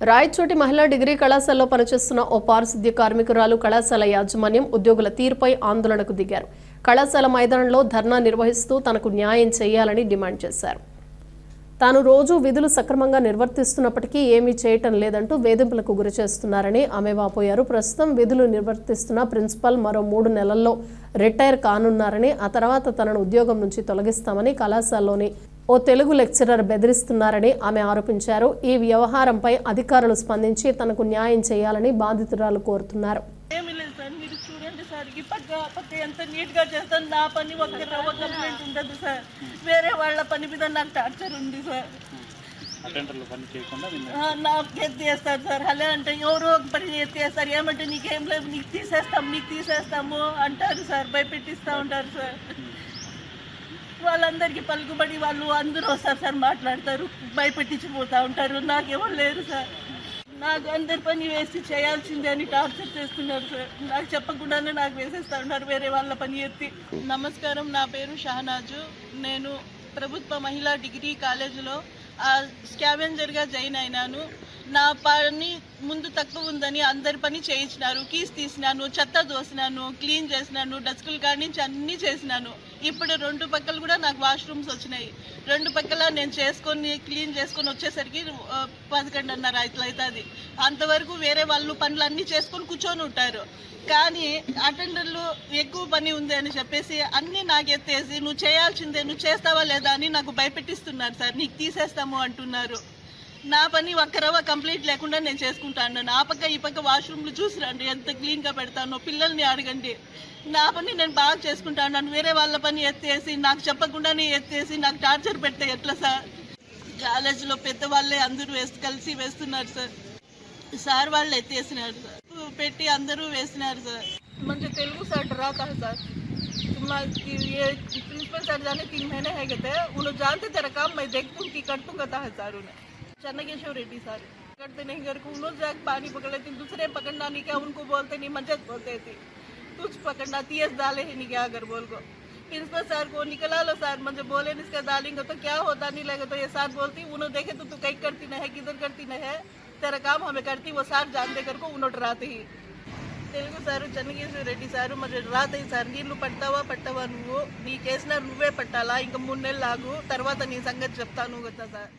రాయచోటి మహిళా డిగ్రీ కళాశాలలో పనిచేస్తున్న ఓ పారిశుద్ధ్య కార్మికురాలు కళాశాల యాజమాన్యం ఉద్యోగుల తీరుపై ఆందోళనకు దిగారు. కళాశాల మైదానంలో ధర్నా నిర్వహిస్తూ తనకు న్యాయం చేయాలని డిమాండ్ చేశారు. తాను రోజు విధులు సక్రమంగా నిర్వర్తిస్తున్నప్పటికీ ఏమీ చేయటం లేదంటూ వేధింపులకు గురి చేస్తున్నారని ఆమె వాపోయారు. ప్రస్తుతం విధులు నిర్వర్తిస్తున్న ప్రిన్సిపల్ మరో 3 నెలల్లో రిటైర్ కానున్నారని, ఆ తర్వాత తనను ఉద్యోగం నుంచి తొలగిస్తామని కళాశాలలోని ఓ తెలుగు లెక్చరర్ బెదిరిస్తున్నారని ఆమె ఆరోపించారు. ఈ వ్యవహారంపై అధికారులు స్పందించి తనకు న్యాయం చేయాలని బాధితురాలు కోరుతున్నారు. వేరే వాళ్ళ పని మీద నాకు టార్చర్ ఉంది సార్. నాకు చేస్తారు సార్. అలా అంటే ఎవరో ఒక పని చేస్తారు. ఏమంటే నీకేం లేదు, నీకు తీసేస్తాము అంటారు సార్. భయపెట్టిస్తూ ఉంటారు సార్. వాళ్ళందరికీ పలుకుబడి వాళ్ళు అందరూ వస్తారు సార్, మాట్లాడతారు, భయపెట్టించిపోతూ ఉంటారు. నాకెవరు లేరు సార్. నాకు అందరి పని వేసి చేయాల్సిందే అని టార్చర్ చేస్తున్నారు సార్. నాకు చెప్పకుండానే నాకు వేసేస్తూ ఉన్నారు వేరే వాళ్ళ పని ఎత్తి. నమస్కారం, నా పేరు షహనాజు. నేను ప్రభుత్వ మహిళా డిగ్రీ కాలేజీలో స్కావెంజర్గా జాయిన్ అయినాను. నా పని ముందు తక్కువ ఉందని అందరి పని చేయించినారు. కీస్ తీసినాను, చెత్త దోసినాను, క్లీన్ చేసినాను, డస్కులు కాడి నుంచి అన్నీ చేసినాను. ఇప్పుడు 2 పక్కలు కూడా నాకు వాష్రూమ్స్ వచ్చినాయి. 2 పక్కల నేను క్లీన్ చేసుకొని వచ్చేసరికి 11:30 ఇట్లా అవుతుంది. అంతవరకు వేరే వాళ్ళు పనులు అన్నీ చేసుకొని కూర్చొని ఉంటారు. కానీ అటెండర్లు ఎక్కువ పని ఉంది అని చెప్పేసి అన్నీ నాకు ఎత్తేసి నువ్వు చేయాల్సిందే, నువ్వు చేస్తావా లేదా అని నాకు భయపెట్టిస్తున్నారు సార్. నీకు తీసేస్తాము అంటున్నారు. నా పని ఒక్కరవ కంప్లీట్ లేకుండా నేను చేసుకుంటాను. ఆ పక్క ఈ పక్క వాష్రూమ్లు చూసి రండి ఎంత క్లీన్గా పెడతానో, పిల్లల్ని అడగండి. నా పని నేను బాగా చేసుకుంటాను. వేరే వాళ్ళ పని ఎత్తేసి నాకు చెప్పకుండానే ఎత్తేసి నాకు టార్చర్ పెడితే ఎట్లా సార్? కాలేజీలో పెద్దవాళ్ళే అందరూ కలిసి వేస్తున్నారు సార్. సార్ వాళ్ళు ఎత్తేసినారు సార్, పెట్టి అందరూ వేసినారు సార్. मुझे तेलुगु सर डराता है सर. ये प्रिंसिपल सर जाने 3 महीने है गए थे. उन्होंने जानते तेरा काम मैं देखूंगी करतूंगा है सर. उन्हें चन्नकेश्वर रेड्डी सर करते नहीं घर को. उन्होंने जाकर पानी पकड़ लेती, दूसरे पकड़ना नहीं क्या उनको बोलते नहीं, मंजत बोलते थे. तुझ पकड़ना तीस डाले ही नहीं क्या अगर बोल को. प्रिंसिपल सर को निकला लो सर. मुझे बोले इसका डालेंगे तो क्या होता नहीं लगे तो ये सर बोलती उन्होंने देखे तो तू कहीं करती नहीं है, किधर करती नहीं है, तेरा काम हमें करती. वो सर जान दे कर को उन्होंने डराते ही. తెలుగు సారు చెన్నకేశ్వర రెడ్డి సారు మరి రాతయ్య సార్ నీళ్లు పట్టావా నువ్వు నీ కేసినారు నువ్వే పట్టాలా, ఇంకా 3 నెలలు ఆగు తర్వాత నీ సంగతి చెప్తాను కదా సార్.